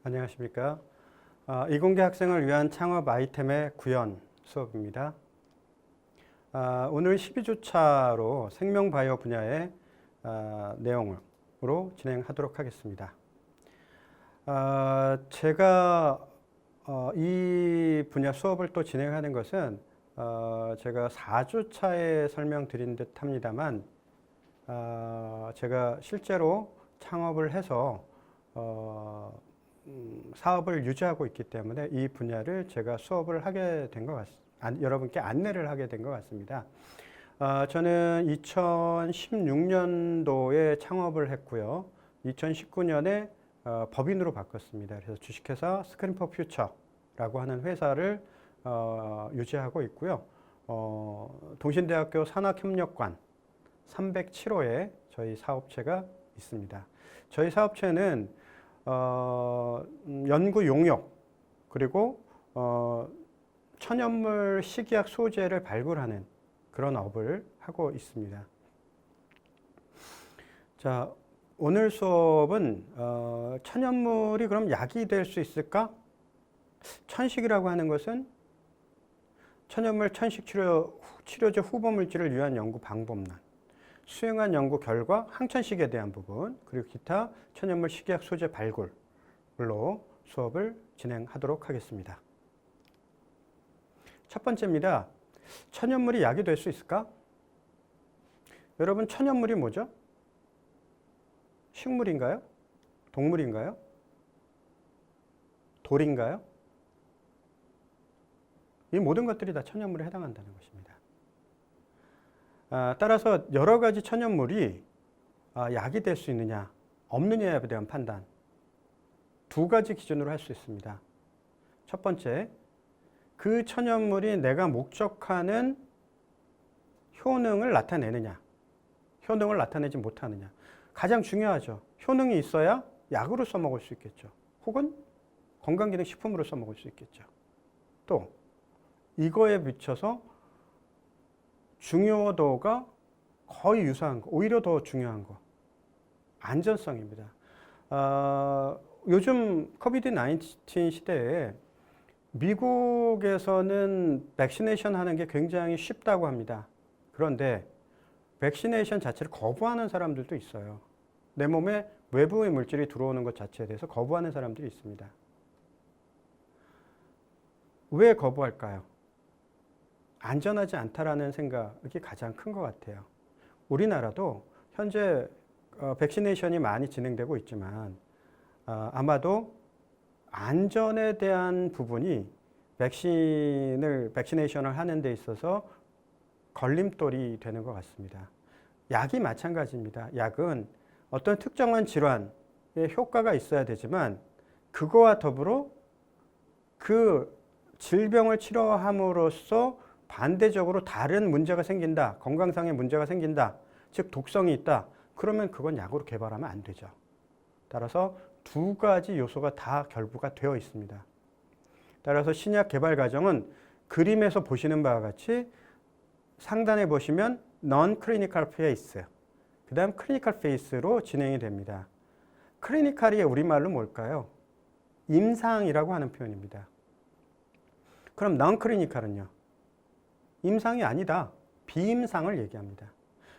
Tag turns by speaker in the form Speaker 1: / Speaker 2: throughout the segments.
Speaker 1: 안녕하십니까. 이공계 학생을 위한 창업 아이템의 구현 수업입니다. 오늘 12주차로 생명바이오 분야의 내용으로 진행하도록 하겠습니다. 제가 이 분야 수업을 또 진행하는 것은 제가 4주차에 설명드린 듯 합니다만 제가 실제로 창업을 해서 사업을 유지하고 있기 때문에 이 분야를 제가 수업을 하게 된 것 같습니다. 여러분께 안내를 하게 된 것 같습니다. 저는 2016년도에 창업을 했고요. 2019년에 법인으로 바꿨습니다. 그래서 주식회사 스크린 포 퓨처라고 하는 회사를 유지하고 있고요. 동신대학교 산학협력관 307호에 저희 사업체가 있습니다. 저희 사업체는 연구 용역 그리고 천연물 식이약 소재를 발굴하는 그런 업을 하고 있습니다. 자, 오늘 수업은 천연물이 그럼 약이 될 수 있을까? 천식이라고 하는 것은 천연물 천식 치료제 후보 물질을 위한 연구 방법론, 수행한 연구 결과 항천식에 대한 부분, 그리고 기타 천연물 식이약 소재 발굴로 수업을 진행하도록 하겠습니다. 첫 번째입니다. 천연물이 약이 될 수 있을까? 여러분, 천연물이 뭐죠? 식물인가요? 동물인가요? 돌인가요? 이 모든 것들이 다 천연물에 해당한다는 것입니다. 따라서 여러 가지 천연물이 약이 될 수 있느냐, 없느냐에 대한 판단 두 가지 기준으로 할 수 있습니다. 첫 번째, 그 천연물이 내가 목적하는 효능을 나타내느냐, 효능을 나타내지 못하느냐. 가장 중요하죠. 효능이 있어야 약으로 써먹을 수 있겠죠. 혹은 건강기능식품으로 써먹을 수 있겠죠. 또 이거에 비춰서 중요도가 거의 유사한 거, 오히려 더 중요한 거, 안전성입니다. 요즘 코비드-19 시대에 미국에서는 백시네이션 하는 게 굉장히 쉽다고 합니다. 그런데 백시네이션 자체를 거부하는 사람들도 있어요. 내 몸에 외부의 물질이 들어오는 것 자체에 대해서 거부하는 사람들이 있습니다. 왜 거부할까요? 안전하지 않다라는 생각이 가장 큰 것 같아요. 우리나라도 현재 백시네이션이 많이 진행되고 있지만 아마도 안전에 대한 부분이 백시네이션을 하는 데 있어서 걸림돌이 되는 것 같습니다. 약이 마찬가지입니다. 약은 어떤 특정한 질환에 효과가 있어야 되지만 그거와 더불어 그 질병을 치료함으로써 반대적으로 다른 문제가 생긴다. 건강상의 문제가 생긴다. 즉 독성이 있다. 그러면 그건 약으로 개발하면 안 되죠. 따라서 두 가지 요소가 다 결부가 되어 있습니다. 따라서 신약 개발 과정은 그림에서 보시는 바와 같이 상단에 보시면 non-clinical phase, 그 다음 clinical phase로 진행이 됩니다. 클리니컬이 우리말로 뭘까요? 임상이라고 하는 표현입니다. 그럼 non-clinical은요? 임상이 아니다. 비임상을 얘기합니다.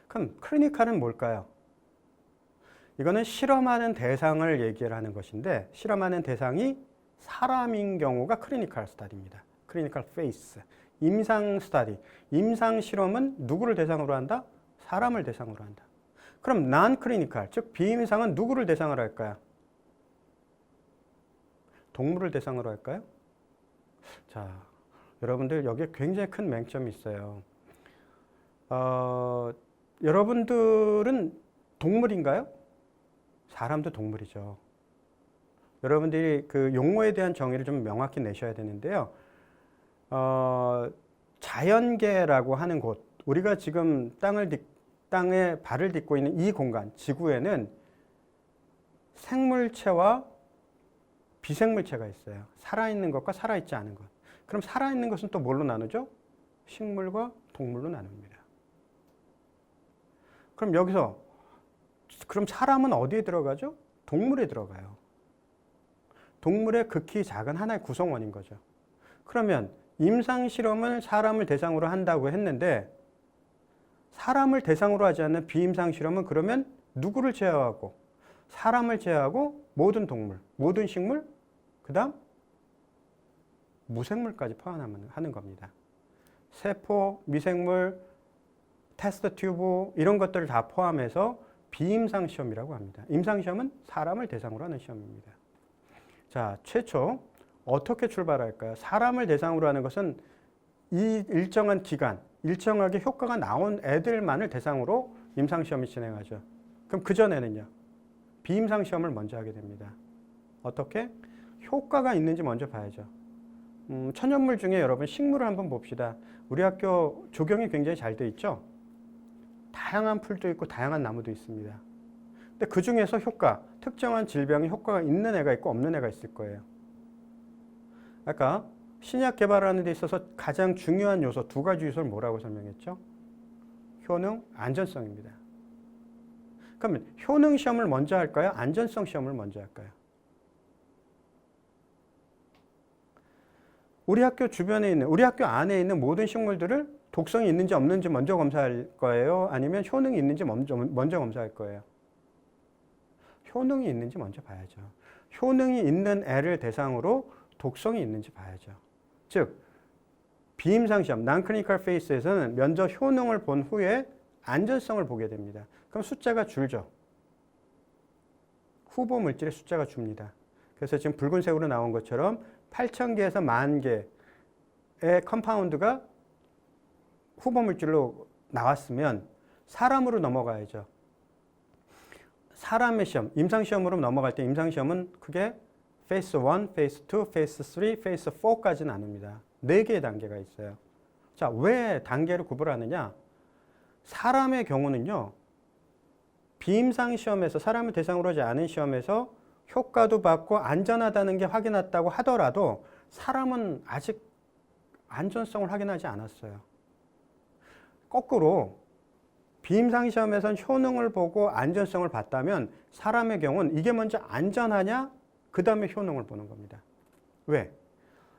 Speaker 1: 그럼 클리니컬은 뭘까요? 이거는 실험하는 대상을 얘기를 하는 것인데 실험하는 대상이 사람인 경우가 클리니컬 스타디입니다. 클리니컬 페이스, 임상 스타디. 임상 실험은 누구를 대상으로 한다? 사람을 대상으로 한다. 그럼 non 클리니컬, 즉 비임상은 누구를 대상으로 할까요? 동물을 대상으로 할까요? 자, 여러분들 여기에 굉장히 큰 맹점이 있어요. 여러분들은 동물인가요? 사람도 동물이죠. 여러분들이 그 용어에 대한 정의를 좀 명확히 내셔야 되는데요. 자연계라고 하는 곳, 우리가 지금 땅에 발을 딛고 있는 이 공간, 지구에는 생물체와 비생물체가 있어요. 살아있는 것과 살아있지 않은 것. 그럼 살아있는 것은 또 뭘로 나누죠? 식물과 동물로 나눕니다. 그럼 여기서 그럼 사람은 어디에 들어가죠? 동물에 들어가요. 동물의 극히 작은 하나의 구성원인 거죠. 그러면 임상실험을 사람을 대상으로 한다고 했는데 사람을 대상으로 하지 않는 비임상실험은 그러면 누구를 제어하고 사람을 제어하고 모든 동물, 모든 식물, 그 다음 무생물까지 포함하는 겁니다. 세포, 미생물, 테스트 튜브 이런 것들을 다 포함해서 비임상 시험이라고 합니다. 임상 시험은 사람을 대상으로 하는 시험입니다. 자, 최초 어떻게 출발할까요? 사람을 대상으로 하는 것은 이 일정한 기간, 일정하게 효과가 나온 애들만을 대상으로 임상 시험을 진행하죠. 그럼 그 전에는요. 비임상 시험을 먼저 하게 됩니다. 어떻게? 효과가 있는지 먼저 봐야죠. 천연물 중에 여러분 식물을 한번 봅시다. 우리 학교 조경이 굉장히 잘 돼 있죠? 다양한 풀도 있고 다양한 나무도 있습니다. 근데 그 중에서 효과, 특정한 질병에 효과가 있는 애가 있고 없는 애가 있을 거예요. 아까 신약 개발하는 데 있어서 가장 중요한 요소, 두 가지 요소를 뭐라고 설명했죠? 효능, 안전성입니다. 그러면 효능 시험을 먼저 할까요? 안전성 시험을 먼저 할까요? 우리 학교 주변에 있는, 우리 학교 안에 있는 모든 식물들을 독성이 있는지 없는지 먼저 검사할 거예요? 아니면 효능이 있는지 먼저 검사할 거예요? 효능이 있는지 먼저 봐야죠. 효능이 있는 애를 대상으로 독성이 있는지 봐야죠. 즉, 비임상 시험, non-clinical phase에서는 먼저 효능을 본 후에 안전성을 보게 됩니다. 그럼 숫자가 줄죠. 후보 물질의 숫자가 줍니다. 그래서 지금 붉은색으로 나온 것처럼 8,000개에서 10,000개의 컴파운드가 후보 물질로 나왔으면 사람으로 넘어가야죠. 사람의 시험, 임상시험으로 넘어갈 때 임상시험은 크게 페이스 1, 페이스 2, 페이스 3, 페이스 4까지 나눕니다. 4개의 단계가 있어요. 자, 왜 단계를 구분하느냐? 사람의 경우는요. 비임상 시험에서 사람을 대상으로 하지 않은 시험에서 효과도 받고 안전하다는 게 확인했다고 하더라도 사람은 아직 안전성을 확인하지 않았어요. 거꾸로 비임상 시험에선 효능을 보고 안전성을 봤다면 사람의 경우는 이게 먼저 안전하냐? 그 다음에 효능을 보는 겁니다. 왜?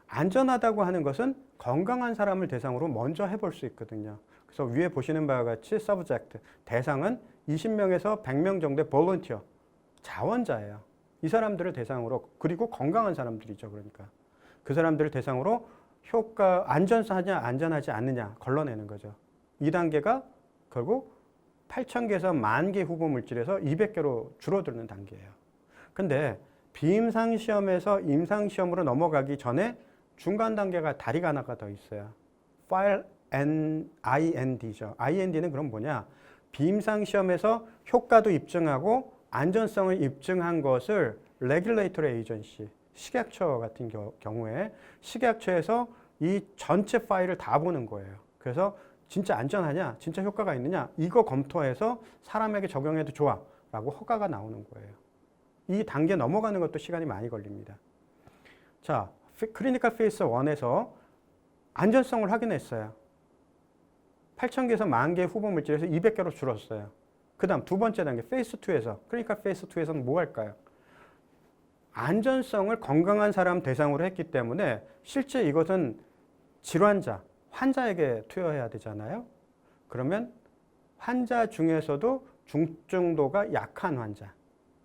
Speaker 1: 안전하다고 하는 것은 건강한 사람을 대상으로 먼저 해볼 수 있거든요. 그래서 위에 보시는 바와 같이 subject, 대상은 20명에서 100명 정도의 volunteer, 자원자예요. 이 사람들을 대상으로, 그리고 건강한 사람들이죠. 그러니까 그 사람들을 대상으로 효과, 안전하냐 안전하지 않느냐 걸러내는 거죠. 2단계가 결국 8,000개에서 10,000개 후보 물질에서 200개로 줄어드는 단계예요. 근데 비임상 시험에서 임상 시험으로 넘어가기 전에 중간 단계가 다리가 하나가 더 있어요. File IND죠. IND는 그럼 뭐냐? 비임상 시험에서 효과도 입증하고 안전성을 입증한 것을 Regulatory Agency, 식약처 같은 경우에 식약처에서 이 전체 파일을 다 보는 거예요. 그래서 진짜 안전하냐, 진짜 효과가 있느냐, 이거 검토해서 사람에게 적용해도 좋아 라고 허가가 나오는 거예요. 이 단계 넘어가는 것도 시간이 많이 걸립니다. 자, 클리니컬 페이스 1에서 안전성을 확인했어요. 8,000개에서 10,000개 후보 물질에서 200개로 줄었어요. 그 다음 두 번째 단계 페이스 2에서, 클리니컬 페이스 2에서는 뭐 할까요? 안전성을 건강한 사람 대상으로 했기 때문에 실제 이것은 질환자, 환자에게 투여해야 되잖아요. 그러면 환자 중에서도 중증도가 약한 환자,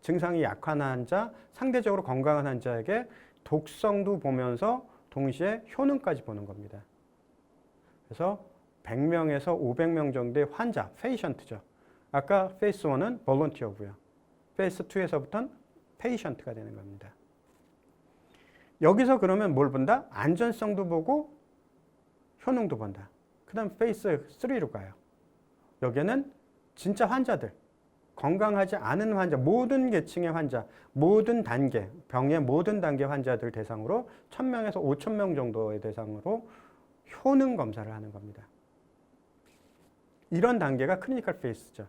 Speaker 1: 증상이 약한 환자, 상대적으로 건강한 환자에게 독성도 보면서 동시에 효능까지 보는 겁니다. 그래서 100명에서 500명 정도의 환자, 페이션트죠. 아까 페이스 1은 볼런티어고요. 페이스 2에서부터는 페이션트가 되는 겁니다. 여기서 그러면 뭘 본다? 안전성도 보고 효능도 본다. 그 다음 페이스 3로 가요. 여기는 진짜 환자들, 건강하지 않은 환자, 모든 계층의 환자, 모든 단계, 병의 모든 단계 환자들 대상으로 1,000명에서 5,000명 정도의 대상으로 효능 검사를 하는 겁니다. 이런 단계가 클리니컬 페이스죠.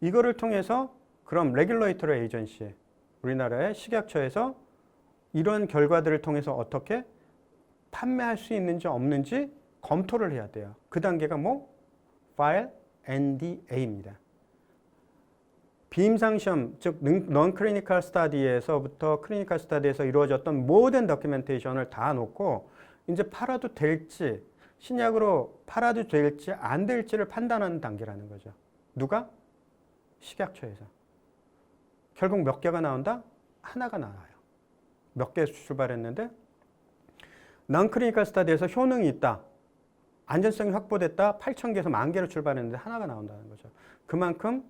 Speaker 1: 이거를 통해서 그럼 레귤레이터리 에이전시, 우리나라의 식약처에서 이런 결과들을 통해서 어떻게 판매할 수 있는지 없는지 검토를 해야 돼요. 그 단계가 뭐? File NDA입니다. 비임상 시험, 즉 non clinical study에서부터 clinical study에서 이루어졌던 모든 도큐멘테이션을 다 놓고 이제 팔아도 될지 신약으로 팔아도 될지 안 될지를 판단하는 단계라는 거죠. 누가? 식약처에서. 결국 몇 개가 나온다? 하나가 나와요. 몇 개에서 출발했는데 non clinical study에서 효능이 있다. 안전성이 확보됐다. 8,000개에서 10,000개로 출발했는데 하나가 나온다는 거죠. 그만큼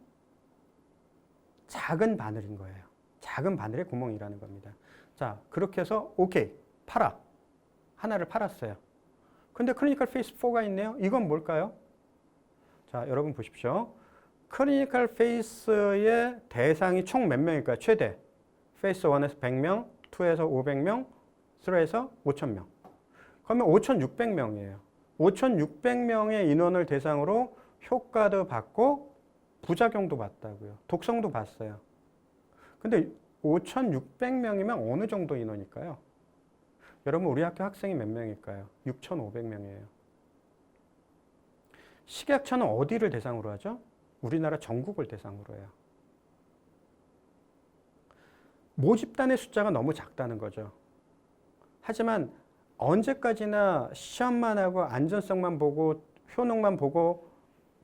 Speaker 1: 작은 바늘인 거예요. 작은 바늘의 구멍이라는 겁니다. 자, 그렇게 해서 오케이, 팔아. 하나를 팔았어요. 근데 클리니컬 페이스 4가 있네요. 이건 뭘까요? 자, 여러분 보십시오. 클리니컬 페이스의 대상이 총 몇 명일까요? 최대. 페이스 1에서 100명, 2에서 500명, 3에서 5,000명. 그러면 5,600명이에요. 5,600명의 인원을 대상으로 효과도 봤고 부작용도 봤다고요. 독성도 봤어요. 근데 5,600명이면 어느 정도 인원일까요? 여러분 우리 학교 학생이 몇 명일까요? 6,500명이에요. 식약처는 어디를 대상으로 하죠? 우리나라 전국을 대상으로 해요. 모집단의 숫자가 너무 작다는 거죠. 하지만 언제까지나 시험만 하고 안전성만 보고 효능만 보고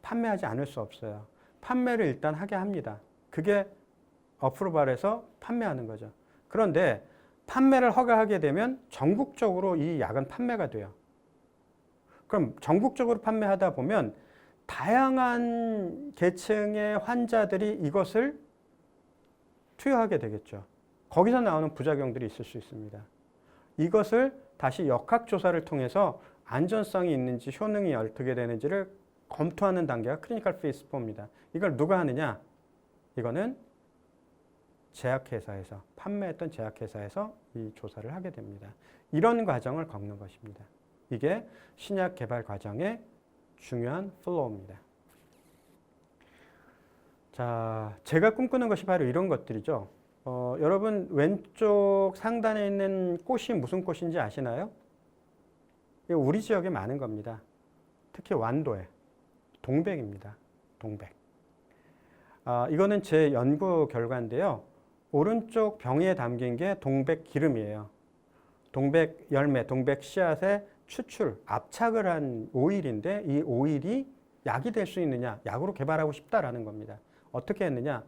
Speaker 1: 판매하지 않을 수 없어요. 판매를 일단 하게 합니다. 그게 어프로발에서 판매하는 거죠. 그런데 판매를 허가하게 되면 전국적으로 이 약은 판매가 돼요. 그럼 전국적으로 판매하다 보면 다양한 계층의 환자들이 이것을 투여하게 되겠죠. 거기서 나오는 부작용들이 있을 수 있습니다. 이것을 다시 역학조사를 통해서 안전성이 있는지 효능이 어떻게 되는지를 검토하는 단계가 클리니컬 페이스 4입니다. 이걸 누가 하느냐? 이거는 제약회사에서, 판매했던 제약회사에서 이 조사를 하게 됩니다. 이런 과정을 겪는 것입니다. 이게 신약 개발 과정의 중요한 플로우입니다. 자, 제가 꿈꾸는 것이 바로 이런 것들이죠. 여러분 왼쪽 상단에 있는 꽃이 무슨 꽃인지 아시나요? 이거 우리 지역에 많은 겁니다. 특히 완도에. 동백입니다. 동백. 이거는 제 연구 결과인데요. 오른쪽 병에 담긴 게 동백 기름이에요. 동백 열매, 동백 씨앗의 추출, 압착을 한 오일인데 이 오일이 약이 될 수 있느냐, 약으로 개발하고 싶다라는 겁니다. 어떻게 했느냐?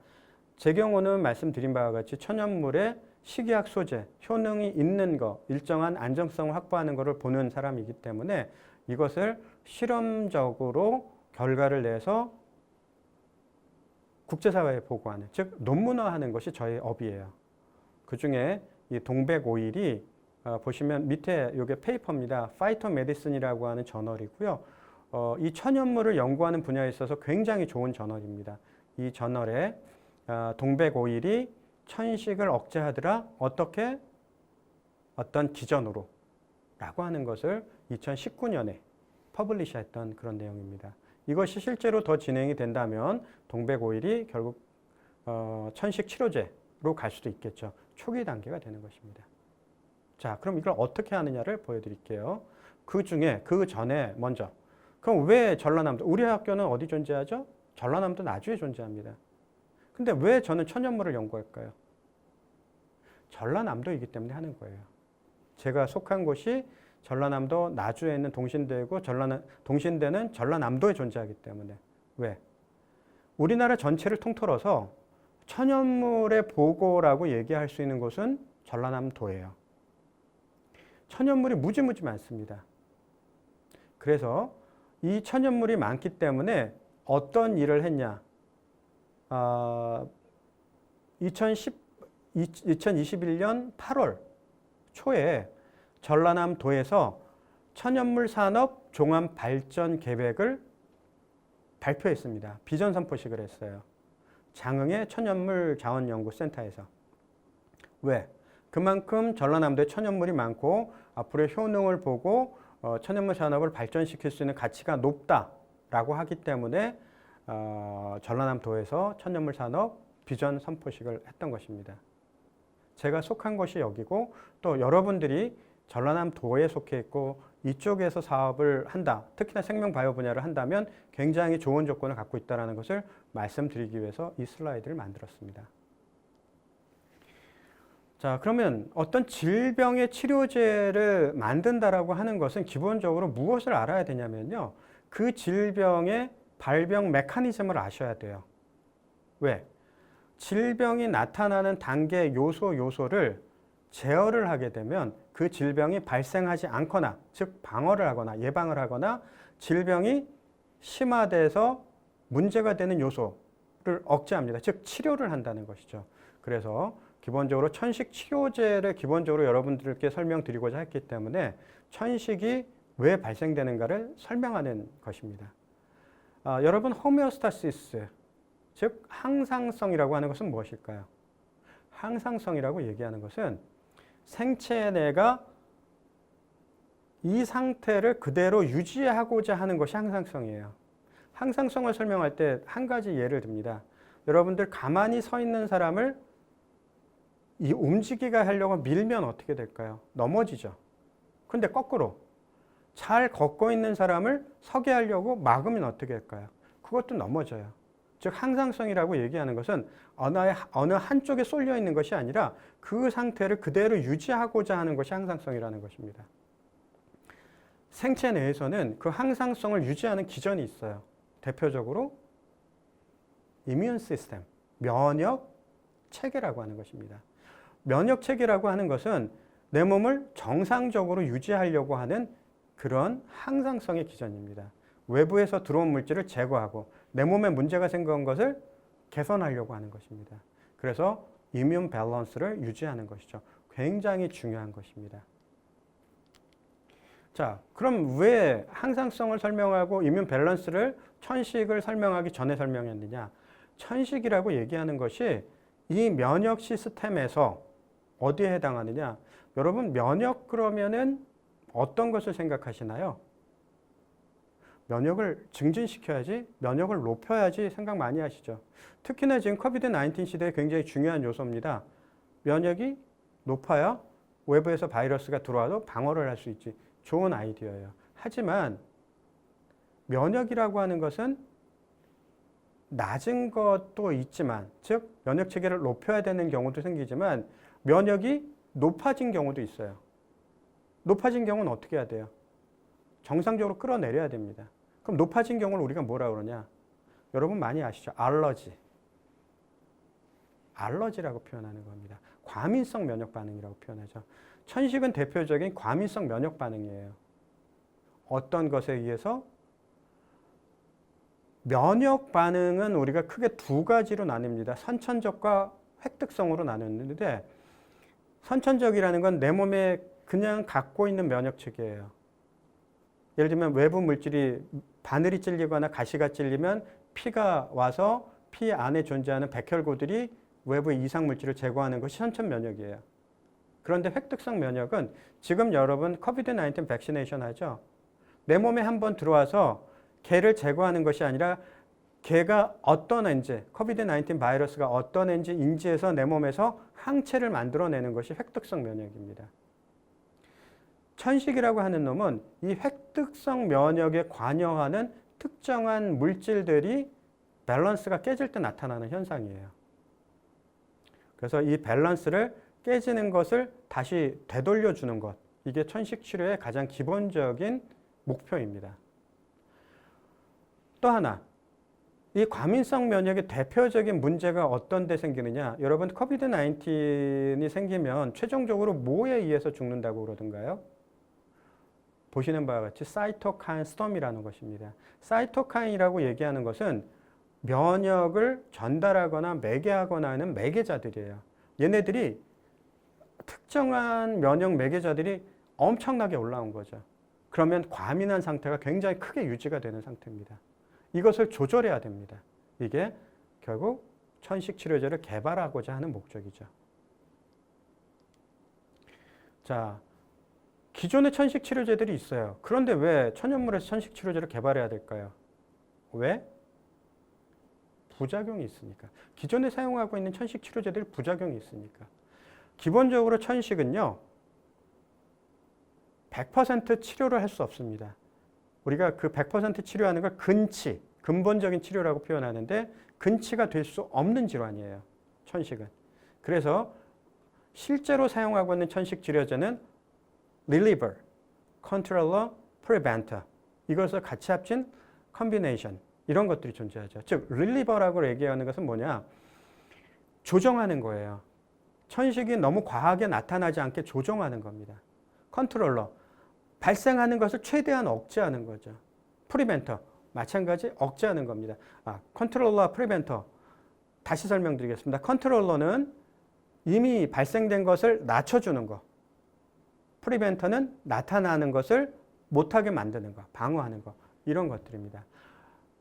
Speaker 1: 제 경우는 말씀드린 바와 같이 천연물의 식이약 소재, 효능이 있는 거, 일정한 안정성을 확보하는 것을 보는 사람이기 때문에 이것을 실험적으로 결과를 내서 국제사회에 보고하는, 즉 논문화하는 것이 저의 업이에요. 그중에 이 동백 오일이 보시면 밑에 이게 페이퍼입니다. 파이토메디슨이라고 하는 저널이고요. 이 천연물을 연구하는 분야에 있어서 굉장히 좋은 저널입니다. 이 저널에 동백 오일이 천식을 억제하더라. 어떻게? 어떤 기전으로 라고 하는 것을 2019년에 퍼블리시했던 그런 내용입니다. 이것이 실제로 더 진행이 된다면 동백 오일이 결국 천식 치료제로 갈 수도 있겠죠. 초기 단계가 되는 것입니다. 자, 그럼 이걸 어떻게 하느냐를 보여드릴게요. 그 전에 먼저, 그럼 왜 전라남도, 우리 학교는 어디 존재하죠? 전라남도 나주에 존재합니다. 근데 왜 저는 천연물을 연구할까요? 전라남도이기 때문에 하는 거예요. 제가 속한 곳이 전라남도 나주에 있는 동신대고 동신대는 전라남도에 존재하기 때문에. 왜? 우리나라 전체를 통틀어서 천연물의 보고라고 얘기할 수 있는 곳은 전라남도예요. 천연물이 무지무지 많습니다. 그래서 이 천연물이 많기 때문에 어떤 일을 했냐. 2021년 8월 초에 전라남도에서 천연물 산업 종합 발전 계획을 발표했습니다. 비전 선포식을 했어요. 장흥의 천연물 자원연구센터에서. 왜? 그만큼 전라남도에 천연물이 많고 앞으로의 효능을 보고 천연물 산업을 발전시킬 수 있는 가치가 높다라고 하기 때문에 전라남도에서 천연물 산업 비전 선포식을 했던 것입니다. 제가 속한 것이 여기고 또 여러분들이 전라남도에 속해 있고 이쪽에서 사업을 한다. 특히나 생명바이오 분야를 한다면 굉장히 좋은 조건을 갖고 있다는 것을 말씀드리기 위해서 이 슬라이드를 만들었습니다. 자, 그러면 어떤 질병의 치료제를 만든다라고 하는 것은 기본적으로 무엇을 알아야 되냐면요. 그 질병의 발병 메커니즘을 아셔야 돼요. 왜? 질병이 나타나는 단계 요소를 제어를 하게 되면 그 질병이 발생하지 않거나, 즉 방어를 하거나 예방을 하거나 질병이 심화돼서 문제가 되는 요소를 억제합니다. 즉 치료를 한다는 것이죠. 그래서 기본적으로 천식 치료제를 기본적으로 여러분들께 설명드리고자 했기 때문에 천식이 왜 발생되는가를 설명하는 것입니다. 여러분 호메오스타시스, 즉 항상성이라고 하는 것은 무엇일까요? 항상성이라고 얘기하는 것은 생체 내가 이 상태를 그대로 유지하고자 하는 것이 항상성이에요. 항상성을 설명할 때 한 가지 예를 듭니다. 여러분들 가만히 서 있는 사람을 이 움직이게 하려고 밀면 어떻게 될까요? 넘어지죠. 근데 거꾸로 잘 걷고 있는 사람을 서게 하려고 막으면 어떻게 할까요? 그것도 넘어져요. 즉 항상성이라고 얘기하는 것은 어느 한쪽에 쏠려 있는 것이 아니라 그 상태를 그대로 유지하고자 하는 것이 항상성이라는 것입니다. 생체 내에서는 그 항상성을 유지하는 기전이 있어요. 대표적으로 이뮤 시스템, 면역 체계라고 하는 것입니다. 면역 체계라고 하는 것은 내 몸을 정상적으로 유지하려고 하는 그런 항상성의 기전입니다. 외부에서 들어온 물질을 제거하고 내 몸에 문제가 생긴 것을 개선하려고 하는 것입니다. 그래서 이뮨 밸런스를 유지하는 것이죠. 굉장히 중요한 것입니다. 자, 그럼 왜 항상성을 설명하고 이뮨 밸런스를 천식을 설명하기 전에 설명했느냐? 천식이라고 얘기하는 것이 이 면역 시스템에서 어디에 해당하느냐? 여러분 면역 그러면은 어떤 것을 생각하시나요? 면역을 증진시켜야지, 면역을 높여야지 생각 많이 하시죠. 특히나 지금 코비드-19 시대에 굉장히 중요한 요소입니다. 면역이 높아야 외부에서 바이러스가 들어와도 방어를 할 수 있지. 좋은 아이디어예요. 하지만 면역이라고 하는 것은 낮은 것도 있지만, 즉 면역 체계를 높여야 되는 경우도 생기지만 면역이 높아진 경우도 있어요. 높아진 경우는 어떻게 해야 돼요? 정상적으로 끌어내려야 됩니다. 그럼 높아진 경우를 우리가 뭐라 그러냐? 여러분 많이 아시죠? 알러지. 알러지라고 표현하는 겁니다. 과민성 면역 반응이라고 표현하죠. 천식은 대표적인 과민성 면역 반응이에요. 어떤 것에 의해서? 면역 반응은 우리가 크게 두 가지로 나뉩니다. 선천적과 획득성으로 나누는데 선천적이라는 건 내 몸에 그냥 갖고 있는 면역 체계예요. 예를 들면 외부 물질이 바늘이 찔리거나 가시가 찔리면 피가 와서 피 안에 존재하는 백혈구들이 외부 이상 물질을 제거하는 것이 선천 면역이에요. 그런데 획득성 면역은 지금 여러분 코비드-19 백시네이션 하죠. 내 몸에 한번 들어와서 걔를 제거하는 것이 아니라 걔가 어떤 애인지, 코비드-19 바이러스가 어떤 애인지 인지해서 내 몸에서 항체를 만들어내는 것이 획득성 면역입니다. 천식이라고 하는 놈은 이 획득성 면역에 관여하는 특정한 물질들이 밸런스가 깨질 때 나타나는 현상이에요. 그래서 이 밸런스를 깨지는 것을 다시 되돌려주는 것, 이게 천식 치료의 가장 기본적인 목표입니다. 또 하나, 이 과민성 면역의 대표적인 문제가 어떤 데 생기느냐? 여러분 코비드-19이 생기면 최종적으로 뭐에 의해서 죽는다고 그러던가요? 보시는 바와 같이 사이토카인 스톰이라는 것입니다. 사이토카인이라고 얘기하는 것은 면역을 전달하거나 매개하거나 하는 매개자들이에요. 얘네들이 특정한 면역 매개자들이 엄청나게 올라온 거죠. 그러면 과민한 상태가 굉장히 크게 유지가 되는 상태입니다. 이것을 조절해야 됩니다. 이게 결국 천식 치료제를 개발하고자 하는 목적이죠. 자, 기존의 천식 치료제들이 있어요. 그런데 왜 천연물에서 천식 치료제를 개발해야 될까요? 왜? 부작용이 있으니까. 기존에 사용하고 있는 천식 치료제들이 부작용이 있으니까. 기본적으로 천식은요, 100% 치료를 할 수 없습니다. 우리가 그 100% 치료하는 걸 근치, 근본적인 치료라고 표현하는데 근치가 될 수 없는 질환이에요. 천식은. 그래서 실제로 사용하고 있는 천식 치료제는 reliever, controller, preventer 이것을 같이 합친 combination 이런 것들이 존재하죠. 즉 reliever라고 얘기하는 것은 뭐냐? 조정하는 거예요. 천식이 너무 과하게 나타나지 않게 조정하는 겁니다. 컨트롤러, 발생하는 것을 최대한 억제하는 거죠. 프리벤터, 마찬가지 억제하는 겁니다. 컨트롤러와 프리벤터, 다시 설명드리겠습니다. 컨트롤러는 이미 발생된 것을 낮춰주는 거. 프리벤터는 나타나는 것을 못하게 만드는 거, 방어하는 거. 이런 것들입니다.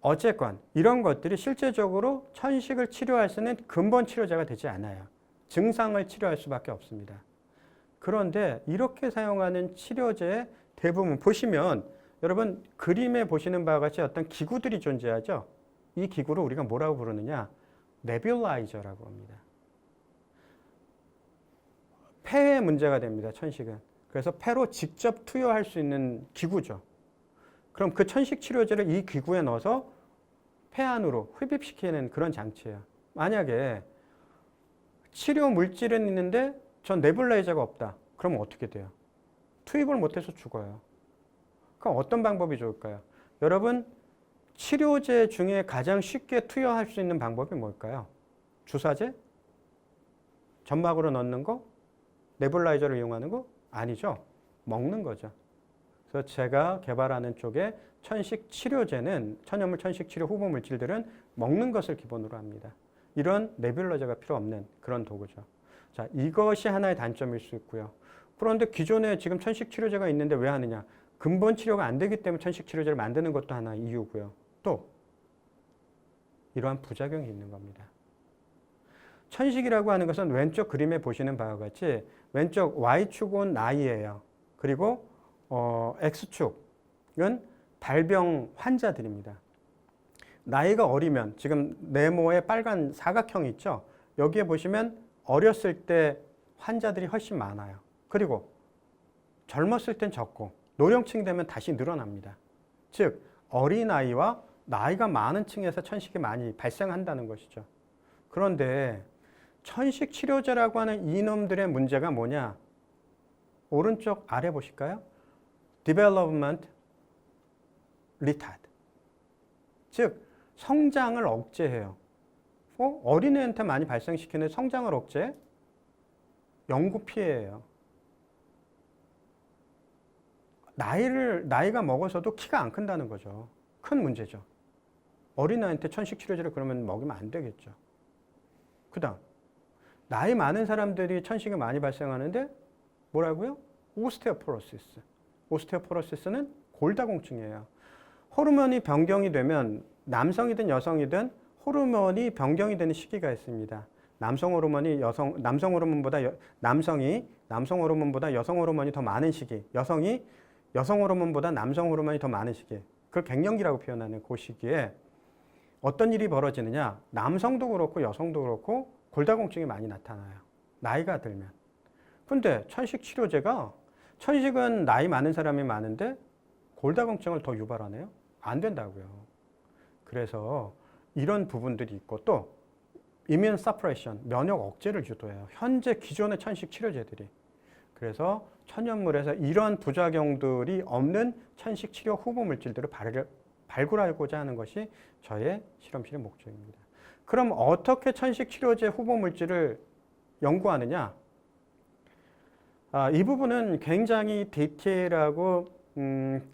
Speaker 1: 어쨌건 이런 것들이 실제적으로 천식을 치료할 수 있는 근본 치료제가 되지 않아요. 증상을 치료할 수밖에 없습니다. 그런데 이렇게 사용하는 치료제의 대부분 보시면 여러분 그림에 보시는 바와 같이 어떤 기구들이 존재하죠. 이 기구를 우리가 뭐라고 부르느냐? 네뷸라이저라고 합니다. 폐에 문제가 됩니다. 천식은. 그래서 폐로 직접 투여할 수 있는 기구죠. 그럼 그 천식 치료제를 이 기구에 넣어서 폐 안으로 흡입시키는 그런 장치예요. 만약에 치료 물질은 있는데 전 네뷸라이저가 없다. 그러면 어떻게 돼요? 투입을 못해서 죽어요. 그럼 어떤 방법이 좋을까요? 여러분 치료제 중에 가장 쉽게 투여할 수 있는 방법이 뭘까요? 주사제? 점막으로 넣는 거? 네뷸라이저를 이용하는 거? 아니죠. 먹는 거죠. 그래서 제가 개발하는 쪽에 천식 치료제는 천연물 천식 치료 후보 물질들은 먹는 것을 기본으로 합니다. 이런 네뷸라이저가 필요 없는 그런 도구죠. 자, 이것이 하나의 단점일 수 있고요. 그런데 기존에 지금 천식 치료제가 있는데 왜 하느냐? 근본 치료가 안 되기 때문에 천식 치료제를 만드는 것도 하나의 이유고요. 또 이러한 부작용이 있는 겁니다. 천식이라고 하는 것은 왼쪽 그림에 보시는 바와 같이 왼쪽 Y축은 나이예요. 그리고 X축은 발병 환자들입니다. 나이가 어리면 지금 네모에 빨간 사각형이 있죠. 여기에 보시면 어렸을 때 환자들이 훨씬 많아요. 그리고 젊었을 땐 적고 노령층 되면 다시 늘어납니다. 즉 어린아이와 나이가 많은 층에서 천식이 많이 발생한다는 것이죠. 그런데 천식 치료제라고 하는 이놈들의 문제가 뭐냐? 오른쪽 아래 보실까요? Development retard. 즉 성장을 억제해요. 어린애한테 많이 발생시키는 성장을 억제? 영구 피해예요. 나이가 먹어서도 키가 안 큰다는 거죠. 큰 문제죠. 어린아이한테 천식 치료제를 그러면 먹이면 안 되겠죠. 그 다음 나이 많은 사람들이 천식이 많이 발생하는데 뭐라고요? 오스테오포로시스. 오스테오포로시스는 골다공증이에요. 호르몬이 변경이 되면 남성이든 여성이든 호르몬이 변경이 되는 시기가 있습니다. 남성 호르몬이 남성 호르몬보다 여성 호르몬이 더 많은 시기, 여성이 여성 호르몬보다 남성 호르몬이 더 많은 시기. 그걸 갱년기라고 표현하는 그 시기에 어떤 일이 벌어지느냐? 남성도 그렇고 여성도 그렇고 골다공증이 많이 나타나요. 나이가 들면. 근데 천식 치료제가 천식은 나이 많은 사람이 많은데 골다공증을 더 유발하네요? 안 된다고요. 그래서 이런 부분들이 있고 또 이뮨 서프레션, 면역 억제를 유도해요. 현재 기존의 천식 치료제들이. 그래서 천연물에서 이런 부작용들이 없는 천식 치료 후보 물질들을 발굴하고자 하는 것이 저의 실험실의 목적입니다. 그럼 어떻게 천식 치료제 후보 물질을 연구하느냐? 이 부분은 굉장히 디테일하고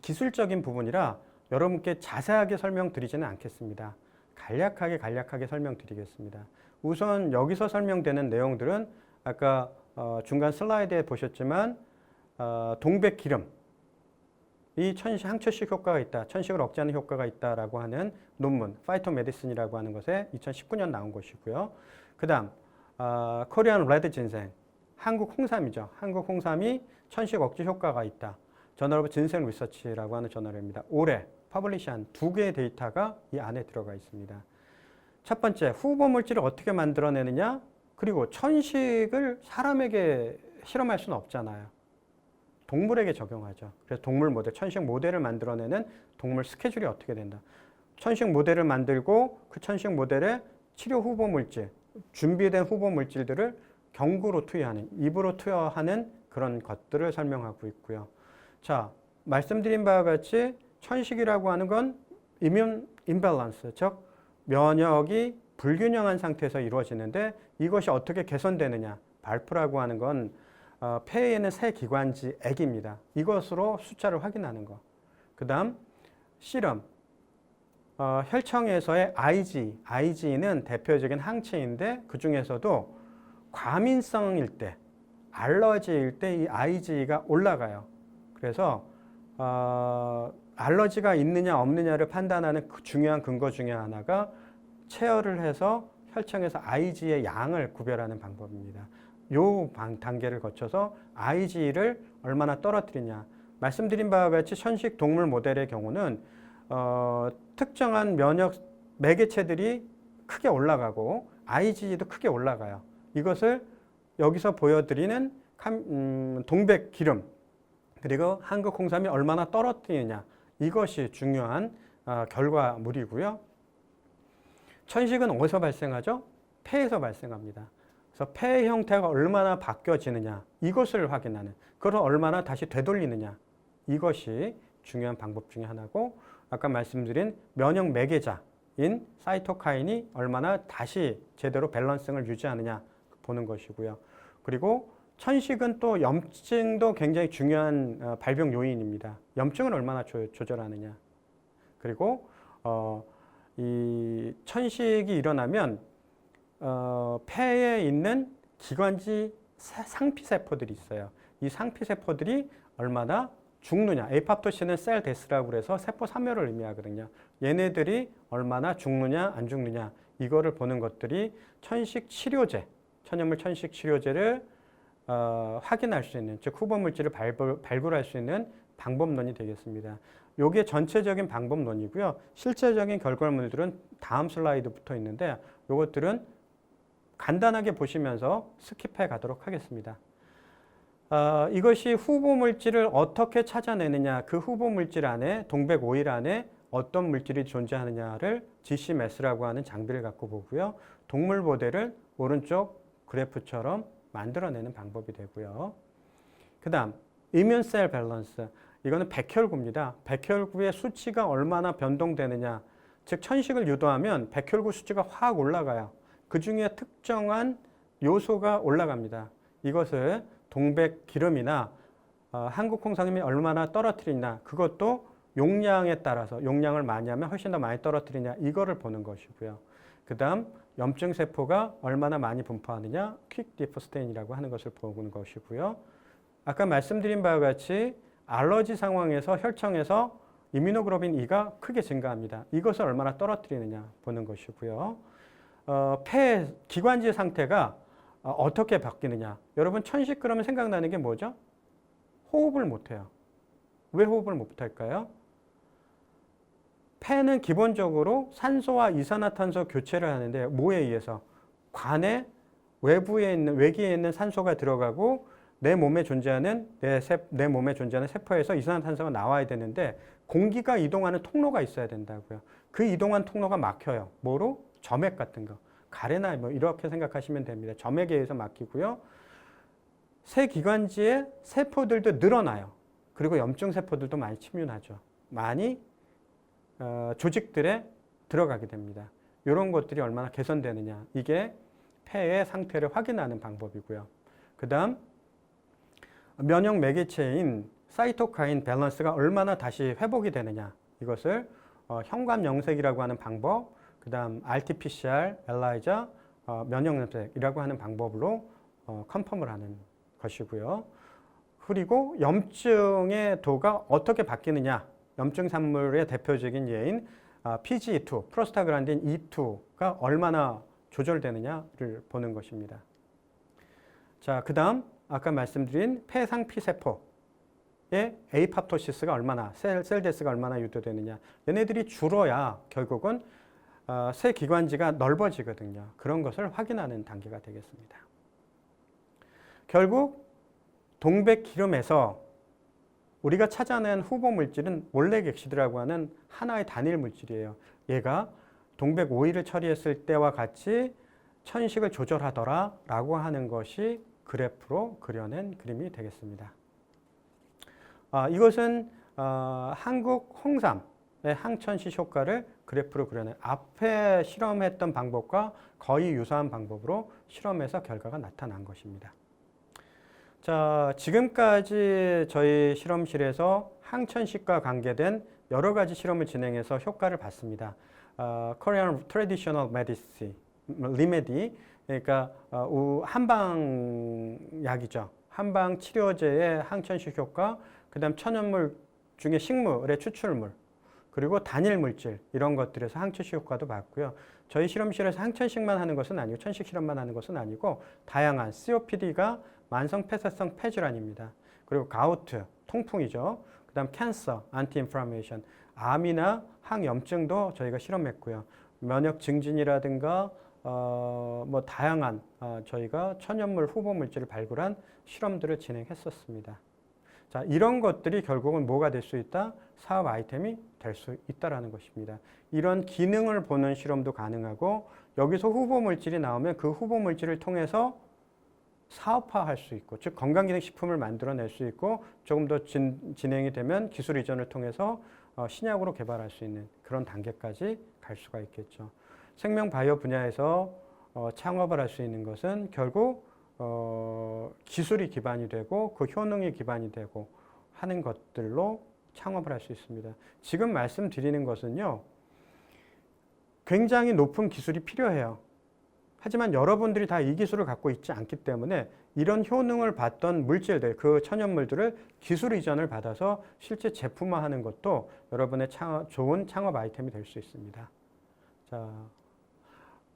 Speaker 1: 기술적인 부분이라 여러분께 자세하게 설명드리지는 않겠습니다. 간략하게 설명드리겠습니다. 우선 여기서 설명되는 내용들은 아까 중간 슬라이드에 보셨지만 동백기름, 이 항천식 효과가 있다, 천식을 억제하는 효과가 있다라고 하는 논문, 파이토메디슨이라고 하는 것에 2019년 나온 것이고요. 그 다음 코리안 레드 진생, 한국 홍삼이죠. 한국 홍삼이 천식 억제 효과가 있다. 저널 오브 진생 리서치라고 하는 저널입니다. 올해 퍼블리시한 2개의 데이터가 이 안에 들어가 있습니다. 첫 번째, 후보 물질을 어떻게 만들어내느냐? 그리고 천식을 사람에게 실험할 수는 없잖아요. 동물에게 적용하죠. 그래서 동물 모델, 천식 모델을 만들어내는 동물 스케줄이 어떻게 된다. 천식 모델을 만들고 그 천식 모델에 치료 후보 물질, 준비된 후보 물질들을 경구로 투여하는, 입으로 투여하는 그런 것들을 설명하고 있고요. 자, 말씀드린 바와 같이 천식이라고 하는 건 이뮨 임밸런스, 즉 면역이 불균형한 상태에서 이루어지는데 이것이 어떻게 개선되느냐. 발프라고 하는 건 폐에 있는 새 기관지 액입니다. 이것으로 숫자를 확인하는 거. 그 다음 시럼, 혈청에서의 IgE는 대표적인 항체인데 그 중에서도 과민성일 때, 알러지일 때 이 IgE가 올라가요. 그래서 알러지가 있느냐 없느냐를 판단하는 그 중요한 근거 중에 하나가 체열을 해서 혈청에서 IgE의 양을 구별하는 방법입니다. 요 단계를 거쳐서 IgE를 얼마나 떨어뜨리냐. 말씀드린 바와 같이 천식 동물 모델의 경우는 특정한 면역 매개체들이 크게 올라가고 IgE도 크게 올라가요. 이것을 여기서 보여드리는 동백 기름 그리고 한국 홍삼이 얼마나 떨어뜨리느냐. 이것이 중요한 결과물이고요. 천식은 어디서 발생하죠? 폐에서 발생합니다. 그래서 폐의 형태가 얼마나 바뀌어지느냐 이것을 확인하는, 그걸 얼마나 다시 되돌리느냐 이것이 중요한 방법 중에 하나고, 아까 말씀드린 면역 매개자인 사이토카인이 얼마나 다시 제대로 밸런싱을 유지하느냐 보는 것이고요. 그리고 천식은 또 염증도 굉장히 중요한 발병 요인입니다. 염증을 얼마나 조절하느냐. 그리고 이 천식이 일어나면 폐에 있는 기관지 상피세포들이 있어요. 이 상피세포들이 얼마나 죽느냐. 에이팝토시는 셀 데스라고 그래서 세포 사멸을 의미하거든요. 얘네들이 얼마나 죽느냐 안 죽느냐 이거를 보는 것들이 천식 치료제, 천연물 천식 치료제를 확인할 수 있는, 즉 후보 물질을 발굴할 수 있는 방법론이 되겠습니다. 요게 전체적인 방법론이고요. 실제적인 결과물들은 다음 슬라이드 붙어 있는데 요것들은 간단하게 보시면서 스킵해 가도록 하겠습니다. 이것이 후보 물질을 어떻게 찾아내느냐, 그 후보 물질 안에, 동백 오일 안에 어떤 물질이 존재하느냐를 GC-MAS라고 하는 장비를 갖고 보고요. 동물 모델을 오른쪽 그래프처럼 만들어내는 방법이 되고요. 그 다음 이뮨셀 밸런스, 이거는 백혈구입니다. 백혈구의 수치가 얼마나 변동되느냐, 즉 천식을 유도하면 백혈구 수치가 확 올라가요. 그 중에 특정한 요소가 올라갑니다. 이것을 동백 기름이나 한국 홍삼이 얼마나 떨어뜨리냐, 그것도 용량에 따라서 용량을 많이 하면 훨씬 더 많이 떨어뜨리냐 이거를 보는 것이고요. 그 다음 염증 세포가 얼마나 많이 분포하느냐, 퀵 디프 스테인이라고 하는 것을 보는 것이고요. 아까 말씀드린 바와 같이 알러지 상황에서 혈청에서 이뮤노글로빈 E가 크게 증가합니다. 이것을 얼마나 떨어뜨리느냐 보는 것이고요. 폐 기관지 상태가 어떻게 바뀌느냐. 여러분 천식 그러면 생각나는 게 뭐죠? 호흡을 못해요. 왜 호흡을 못할까요? 폐는 기본적으로 산소와 이산화탄소 교체를 하는데 뭐에 의해서? 관의 외부에 있는, 외기에 있는 산소가 들어가고 내 몸에 존재하는 세포에서 이산화탄소가 나와야 되는데 공기가 이동하는 통로가 있어야 된다고요. 그 이동한 통로가 막혀요. 뭐로? 점액 같은 거. 가래나 뭐 이렇게 생각하시면 됩니다. 점액에 의해서 막히고요. 새 기관지의 세포들도 늘어나요. 그리고 염증 세포들도 많이 침륜하죠. 많이 조직들에 들어가게 됩니다. 이런 것들이 얼마나 개선되느냐. 이게 폐의 상태를 확인하는 방법이고요. 그 다음 면역 매개체인 사이토카인 밸런스가 얼마나 다시 회복이 되느냐. 이것을 현관 영색이라고 하는 방법, 그 다음 RT-PCR, 엘라이자, 면역 염색이라고 하는 방법으로 컨펌을 하는 것이고요. 그리고 염증의 도가 어떻게 바뀌느냐. 염증 산물의 대표적인 예인 PGE2, 프로스타글란딘 E2가 얼마나 조절되느냐를 보는 것입니다. 자, 그 다음 아까 말씀드린 폐상피세포의 에이팝토시스가 얼마나, 셀데스가 얼마나 유도되느냐. 얘네들이 줄어야 결국은 새 기관지가 넓어지거든요. 그런 것을 확인하는 단계가 되겠습니다. 결국 동백 기름에서 우리가 찾아낸 후보 물질은 몰렉엑시드라고 하는 하나의 단일 물질이에요. 얘가 동백 오일을 처리했을 때와 같이 천식을 조절하더라라고 하는 것이 그래프로 그려낸 그림이 되겠습니다. 이것은 한국 홍삼의 항천식 효과를 그래프로 그려낸 앞에 실험했던 방법과 거의 유사한 방법으로 실험해서 결과가 나타난 것입니다. 자, 지금까지 저희 실험실에서 항천식과 관계된 여러 가지 실험을 진행해서 효과를 봤습니다. Korean Traditional Medicine, 리메디, 그러니까 한방약이죠. 한방 치료제의 항천식 효과, 그 다음 천연물 중에 식물의 추출물, 그리고 단일 물질 이런 것들에서 항천식 효과도 봤고요. 저희 실험실에서 항천식만 하는 것은 아니고 천식 실험만 하는 것은 아니고 다양한 COPD가 만성 폐쇄성 폐질환입니다. 그리고 가우트, 통풍이죠. 그 다음 캔서, 안티인플라메이션, 암이나 항염증도 저희가 실험했고요. 면역 증진이라든가 뭐 다양한 저희가 천연물 후보 물질을 발굴한 실험들을 진행했었습니다. 자, 이런 것들이 결국은 뭐가 될 수 있다? 사업 아이템이 될 수 있다라는 것입니다. 이런 기능을 보는 실험도 가능하고 여기서 후보 물질이 나오면 그 후보 물질을 통해서 사업화할 수 있고, 즉 건강기능식품을 만들어낼 수 있고 조금 더 진행이 되면 기술 이전을 통해서 신약으로 개발할 수 있는 그런 단계까지 갈 수가 있겠죠. 생명바이오 분야에서 창업을 할 수 있는 것은 결국 기술이 기반이 되고 그 효능이 기반이 되고 하는 것들로 창업을 할 수 있습니다. 지금 말씀드리는 것은요, 굉장히 높은 기술이 필요해요. 하지만 여러분들이 다 이 기술을 갖고 있지 않기 때문에 이런 효능을 봤던 물질들, 그 천연물들을 기술 이전을 받아서 실제 제품화하는 것도 여러분의 좋은 창업 아이템이 될 수 있습니다. 자,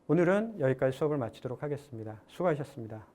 Speaker 1: 오늘은 여기까지 수업을 마치도록 하겠습니다. 수고하셨습니다.